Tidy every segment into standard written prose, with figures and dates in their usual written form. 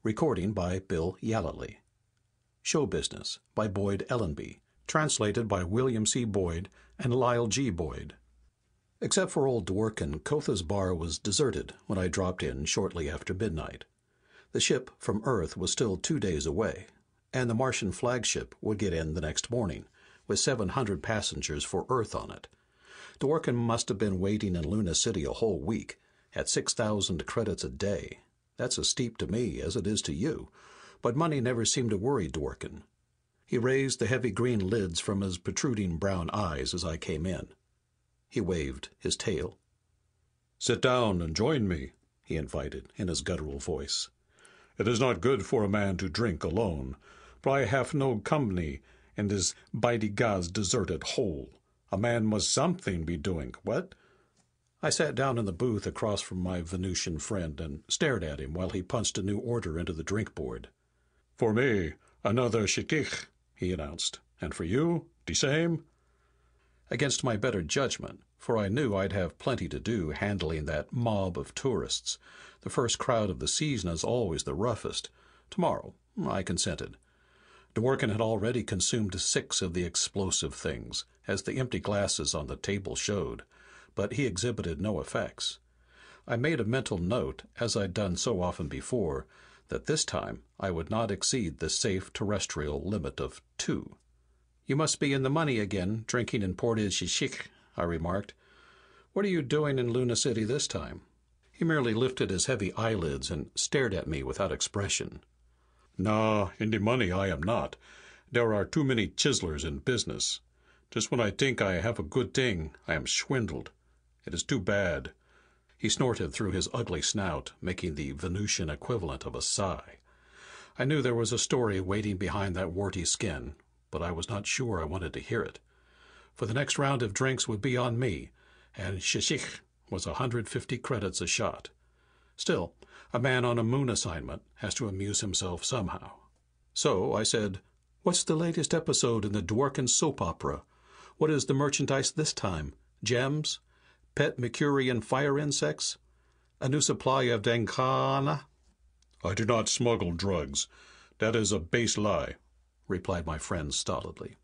Recording by Bill Yallely. Show Business by Boyd Ellenby. Translated by William C. Boyd and Lyle G. Boyd. Except for old Dworkin, Kotha's bar was deserted when I dropped in shortly after midnight. The ship from Earth was still 2 days away, and the Martian flagship would get in the next morning, with 700 passengers for Earth on it. Dworkin must have been waiting in Luna City a whole week, at 6,000 credits a day. That's as steep to me as it is to you, but money never seemed to worry Dworkin. He raised the heavy green lids from his protruding brown eyes as I came in. He waved his tail. "Sit down and join me," he invited in his guttural voice. "It is not good for a man to drink alone, but I have no company in this Baidigaz deserted hole. A man must something be doing, what?" I sat down in the booth across from my Venusian friend and stared at him while he punched a new order into the drink board. "For me, another shikich," he announced. "And for you, the same?" Against my better judgment, for I knew I'd have plenty to do handling that mob of tourists. The first crowd of the season is always the roughest. Tomorrow, I consented. Dworkin had already consumed 6 of the explosive things, as the empty glasses on the table showed, but he exhibited no effects. I made a mental note, as I'd done so often before, that this time I would not exceed the safe terrestrial limit of 2. "You must be in the money again, drinking in Port Shishik," I remarked. "What are you doing in Luna City this time?" He merely lifted his heavy eyelids and stared at me without expression. "No, in the money I am not. There are too many chiselers in business. Just when I think I have a good thing, I am swindled. It is too bad." He snorted through his ugly snout, making the Venusian equivalent of a sigh. I knew there was a story waiting behind that warty skin, but I was not sure I wanted to hear it. For the next round of drinks would be on me, and shishik was 150 credits a shot. Still, a man on a moon assignment has to amuse himself somehow. So I said, "What's the latest episode in the Dworkin soap opera? What is the merchandise this time? Gems? Pet Mercurian fire insects? A new supply of Dengana?" "I do not smuggle drugs. That is a base lie," replied my friend stolidly.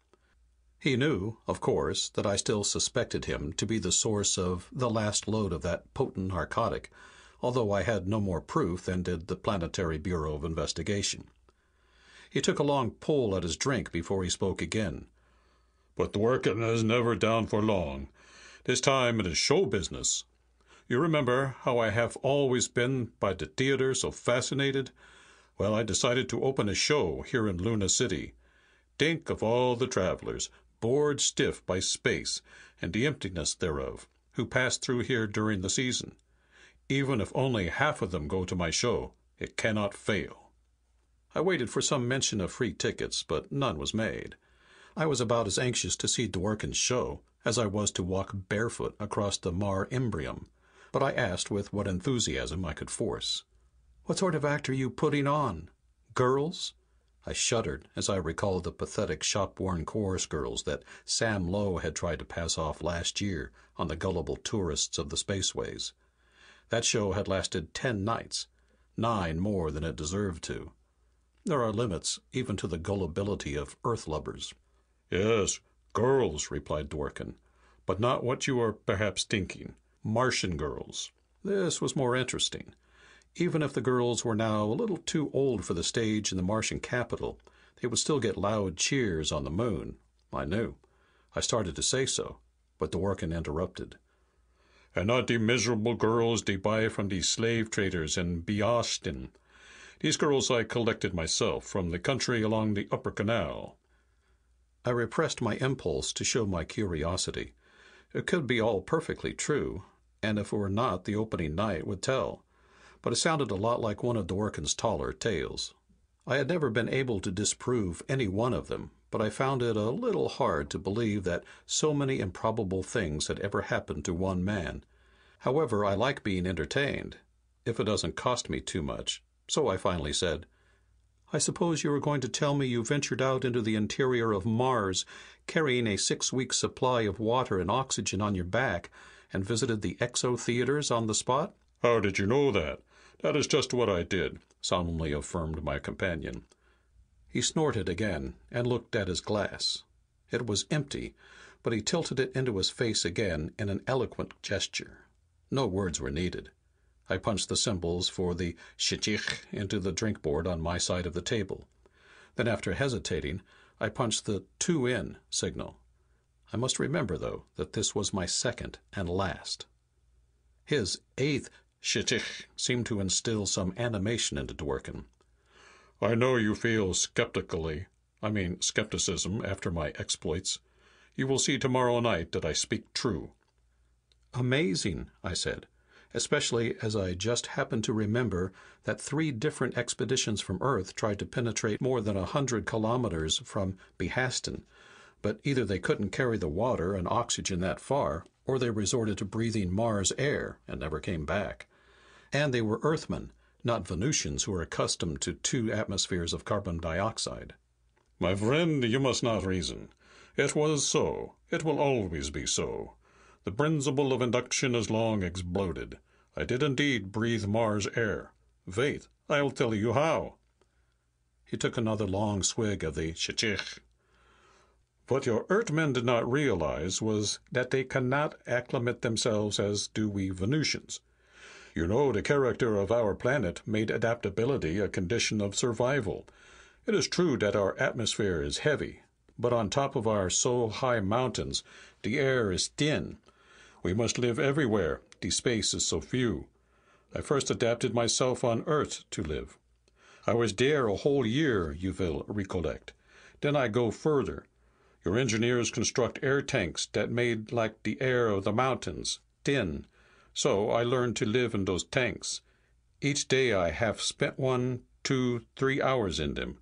He knew, of course, that I still suspected him to be the source of the last load of that potent narcotic, although I had no more proof than did the Planetary Bureau of Investigation. He took a long pull at his drink before he spoke again. "But Dworkin is never down for long. This time it is show business. You remember how I have always been by the theater so fascinated? Well, I decided to open a show here in Luna City. Think of all the travelers, bored stiff by space and the emptiness thereof, who pass through here during the season. Even if only half of them go to my show, it cannot fail." I waited for some mention of free tickets, but none was made. I was about as anxious to see Dworkin's show as I was to walk barefoot across the Mare Imbrium, but I asked with what enthusiasm I could force. "What sort of act are you putting on? Girls?" I shuddered as I recalled the pathetic shop-worn chorus girls that Sam Lowe had tried to pass off last year on the gullible tourists of the spaceways. That show had lasted 10 nights, 9 more than it deserved to. There are limits even to the gullibility of earth-lubbers. "Yes, girls," replied Dworkin, "but not what you are perhaps thinking. Martian girls." This was more interesting. Even if the girls were now a little too old for the stage in the Martian capital, they would still get loud cheers on the moon. I knew. I started to say so, but Dworkin interrupted. "And not the miserable girls they buy from the slave traders in Beoston. These girls I collected myself from the country along the Upper Canal." I repressed my impulse to show my curiosity. It could be all perfectly true, and if it were not, the opening night would tell. But it sounded a lot like one of Dworkin's taller tales. I had never been able to disprove any one of them, but I found it a little hard to believe that so many improbable things had ever happened to one man. However, I like being entertained, if it doesn't cost me too much, so I finally said, "I suppose you were going to tell me you ventured out into the interior of Mars, carrying a 6-week supply of water and oxygen on your back, and visited the exo-theaters on the spot?" "How did you know that? That is just what I did. solemnly affirmed my companion. He snorted again and looked at his glass. It was empty, but he tilted it into his face again in an eloquent gesture. No words were needed. I punched the symbols for the shchich into the drink board on my side of the table. Then, after hesitating, I punched the 2 in signal. I must remember, though, that this was my second and last. His 8th shchich seemed to instill some animation into Dworkin. I know you feel skepticism after my exploits. You will see tomorrow night that I speak true. Amazing, I said, especially as I just happened to remember that 3 different expeditions from Earth tried to penetrate more than 100 kilometers from Behastin, but either they couldn't carry the water and oxygen that far, or they resorted to breathing Mars air and never came back. And they were Earthmen, not Venusians who are accustomed to 2 atmospheres of carbon dioxide. My friend, you must not reason. It was so. It will always be so. The principle of induction is long exploded. I did indeed breathe Mars air. Wait, I'll tell you how. He took another long swig of the shchich. What your Earthmen did not realize was that they cannot acclimate themselves as do we Venusians. You know, the character of our planet made adaptability a condition of survival. It is true that our atmosphere is heavy, but on top of our so high mountains, the air is thin. We must live everywhere. The space is so few. I first adapted myself on Earth to live. I was there a whole year, you will recollect. Then I go further. Your engineers construct air tanks that made like the air of the mountains, thin. So I learned to live in those tanks. Each day I have spent 1, 2, 3 hours in them.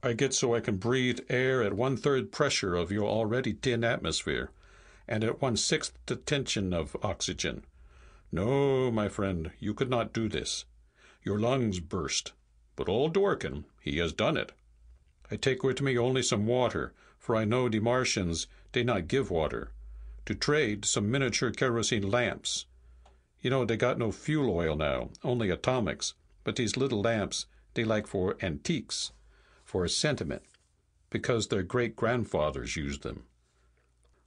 I get so I can breathe air at 1/3 pressure of your already thin atmosphere, and at 1/6 the tension of oxygen. No, my friend, you could not do this. Your lungs burst. But old Dworkin, he has done it. I take with me only some water, for I know the Martians, they not give water. To trade, some miniature kerosene lamps. You know, they got no fuel oil now, only atomics. But these little lamps, they like for antiques, for sentiment, because their great-grandfathers used them.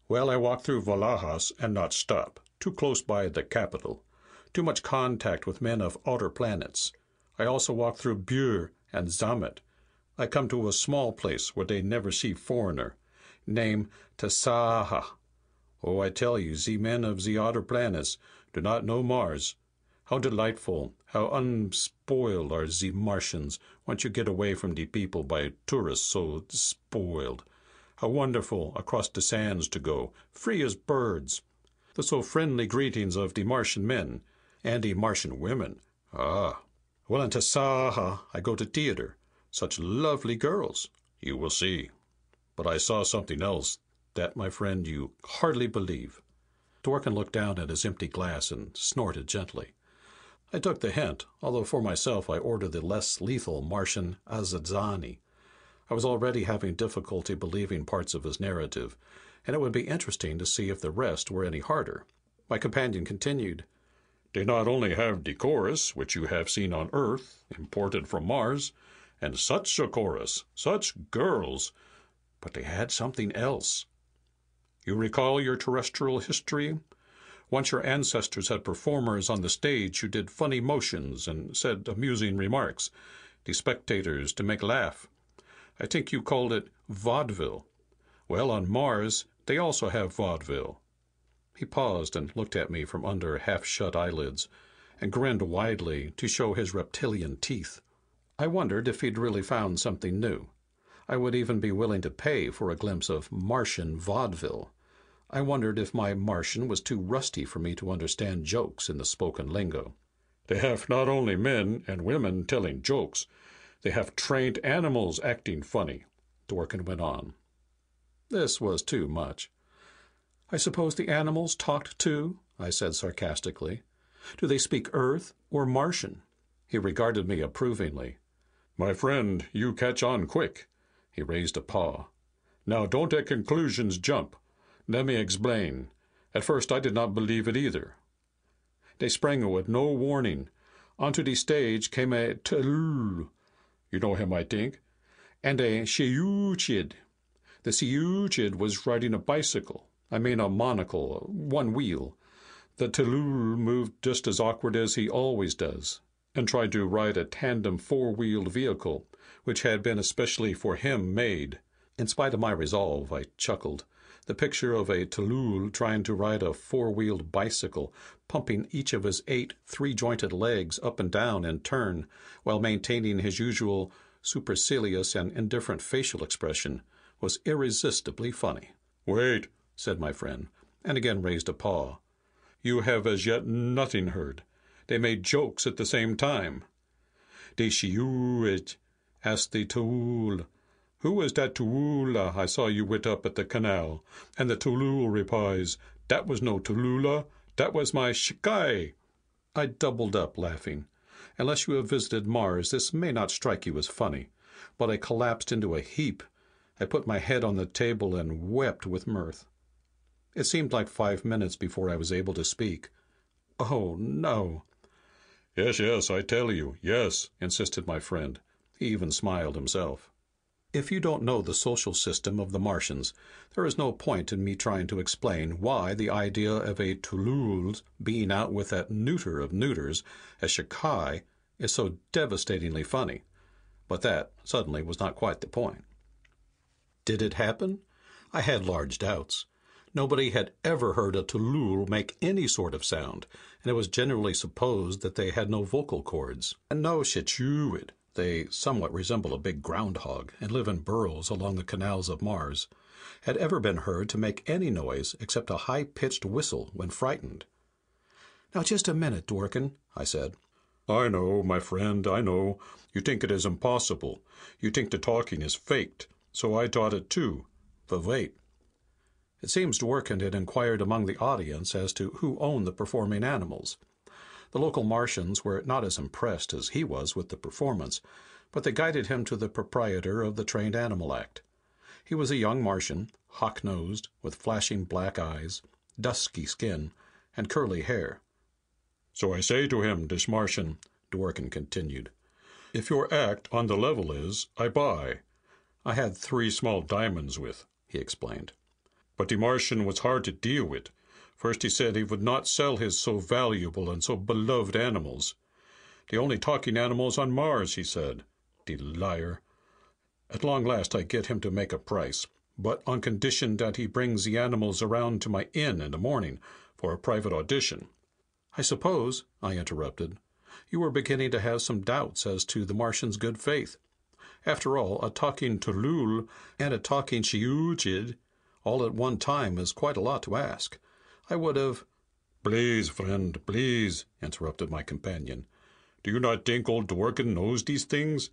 Well, I walked through Valajas and not stop. Too close by the capital. Too much contact with men of outer planets. I also walked through Bure and Zamet. I come to a small place where they never see foreigner. Name Tasaha. Oh, I tell you, the men of the outer planets do not know Mars. How delightful, how unspoiled are the Martians once you get away from the people by tourists so spoiled. How wonderful across the sands to go, free as birds. The so friendly greetings of the Martian men and the Martian women. Ah, well, in Tasaha I go to theater. Such lovely girls. You will see. But I saw something else that, my friend, you hardly believe. Dworkin looked down at his empty glass and snorted gently. I took the hint, although for myself I ordered the less lethal Martian Azadzani. I was already having difficulty believing parts of his narrative, and it would be interesting to see if the rest were any harder. My companion continued. They not only have the chorus, which you have seen on Earth, imported from Mars, and such a chorus, such girls, but they had something else. You recall your terrestrial history? Once your ancestors had performers on the stage who did funny motions and said amusing remarks, the spectators to make laugh. I think you called it vaudeville. Well, on Mars, they also have vaudeville. He paused and looked at me from under half-shut eyelids and grinned widely to show his reptilian teeth. I wondered if he'd really found something new. I would even be willing to pay for a glimpse of Martian vaudeville. I wondered if my Martian was too rusty for me to understand jokes in the spoken lingo. They have not only men and women telling jokes, they have trained animals acting funny, Dworkin went on. This was too much. I suppose the animals talked too, I said sarcastically. Do they speak Earth or Martian? He regarded me approvingly. My friend, you catch on quick. He raised a paw. Now don't at conclusions jump. Let me explain. At first I did not believe it either. They sprang with no warning. Onto the stage came a Talul. You know him, I think. And a Shiyuchid. The Shiyuchid was riding a bicycle. I mean a monocle, one wheel. The Talul moved just as awkward as he always does, and tried to ride a tandem four-wheeled vehicle, which had been especially for him made. In spite of my resolve, I chuckled. The picture of a Talul trying to ride a four-wheeled bicycle, pumping each of his 8 three-jointed legs up and down in turn, while maintaining his usual supercilious and indifferent facial expression, was irresistibly funny. "Wait," said my friend, and again raised a paw. "You have as yet nothing heard. They made jokes at the same time." "De shiuet," asked the Talul. "Who was that Talula I saw you with up at the canal?" And the Talul replies, "That was no Talula, that was my Shikai." I doubled up, laughing. Unless you have visited Mars, this may not strike you as funny, but I collapsed into a heap. I put my head on the table and wept with mirth. It seemed like 5 minutes before I was able to speak. "Oh, no." "Yes, yes, I tell you, yes," insisted my friend. He even smiled himself. If you don't know the social system of the Martians, there is no point in me trying to explain why the idea of a Talul's being out with that neuter of neuters, a Shikai, is so devastatingly funny. But that, suddenly, was not quite the point. Did it happen? I had large doubts. Nobody had ever heard a Talul make any sort of sound, and it was generally supposed that they had no vocal cords. And no Shichuid. They somewhat resemble a big groundhog and live in burrows along the canals of Mars, had ever been heard to make any noise except a high-pitched whistle when frightened. "Now, just a minute, Dworkin," I said. "I know, my friend, I know. You think it is impossible. You think the talking is faked. So I thought it too. But wait." It seems Dworkin had inquired among the audience as to who owned the performing animals. The local Martians were not as impressed as he was with the performance, but they guided him to the proprietor of the Trained Animal Act. He was a young Martian, hawk-nosed, with flashing black eyes, dusky skin, and curly hair. "So I say to him, this Martian," Dworkin continued, "if your act on the level is, I buy." "I had 3 small diamonds with," he explained. But the Martian was hard to deal with. First he said he would not sell his so valuable and so beloved animals. "The only talking animals on Mars," he said. The liar. At long last I get him to make a price, but on condition that he brings the animals around to my inn in the morning for a private audition. "I suppose," I interrupted, "you were beginning to have some doubts as to the Martian's good faith. After all, a talking Talul and a talking Shiuchid all at one time is quite a lot to ask. I would have—" "Please, friend, please," interrupted my companion. "Do you not think old Dworkin knows these things?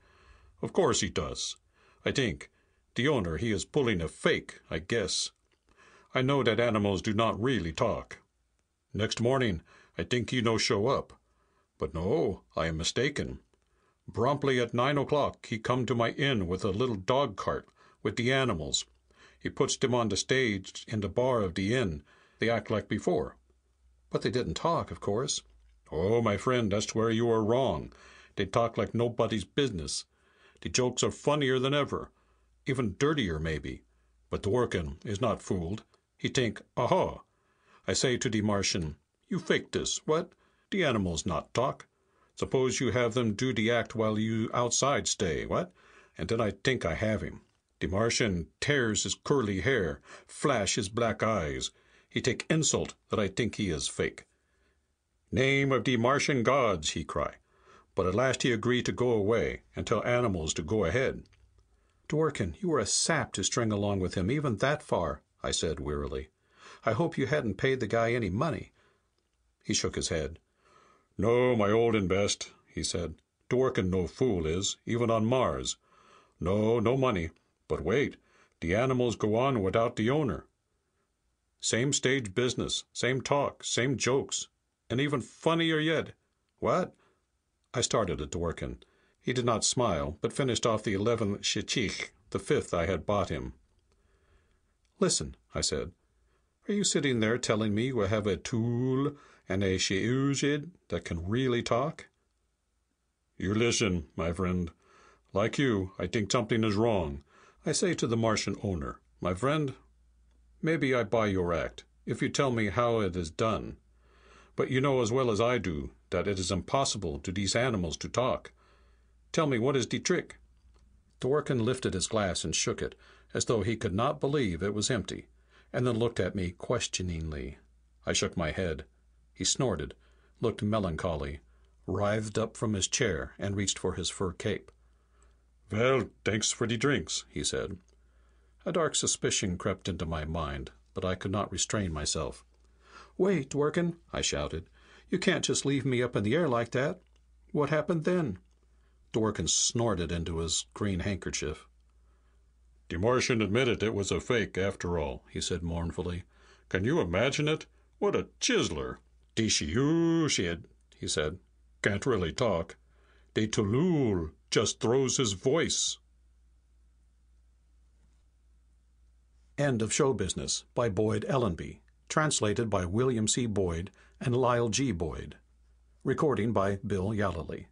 Of course he does. I think. The owner, he is pulling a fake, I guess. I know that animals do not really talk. Next morning, I think he no show up. But no, I am mistaken. Promptly at 9 o'clock he come to my inn with a little dog cart with the animals. He puts them on the stage in the bar of the inn. They act like before." "But they didn't talk, of course." "Oh, my friend, that's where you are wrong. They talk like nobody's business. The jokes are funnier than ever. Even dirtier, maybe. But Dworkin is not fooled. He think, aha. I say to the Martian, you fake this, what? The animals not talk. Suppose you have them do the act while you outside stay, what? And then I think I have him. The Martian tears his curly hair, flash his black eyes. He take insult that I think he is fake. 'Name of the Martian gods,' he cry. But at last he agree to go away and tell animals to go ahead." "Dworkin, you were a sap to string along with him even that far," I said wearily. "I hope you hadn't paid the guy any money." He shook his head. "No, my old and best," he said. "Dworkin no fool is, even on Mars. No, no money. But wait, the animals go on without the owner. Same stage business, same talk, same jokes, and even funnier yet. What?" I started at Dworkin. He did not smile, but finished off the 11th shichich, the 5th I had bought him. "Listen," I said. "Are you sitting there telling me you have a tool and a shiujid that can really talk?" You listen, my friend. Like you, I think something is wrong. I say to the Martian owner, my friend, maybe I buy your act, if you tell me how it is done. But you know as well as I do that it is impossible to these animals to talk. Tell me, what is the trick?" Dworkin lifted his glass and shook it, as though he could not believe it was empty, and then looked at me questioningly. I shook my head. He snorted, looked melancholy, writhed up from his chair, and reached for his fur cape. "Well, thanks for the drinks," he said. A dark suspicion crept into my mind, but I could not restrain myself. "Wait, Dworkin," I shouted. "You can't just leave me up in the air like that. What happened then?" Dworkin snorted into his green handkerchief. "The Martian admitted it was a fake, after all," he said mournfully. "Can you imagine it? What a chiseler! The Shiushid," he said, "can't really talk. The Tulul just throws his voice." End of Show Business by Boyd Ellenby. Translated by William C. Boyd and Lyle G. Boyd. Recording by Bill Yallely.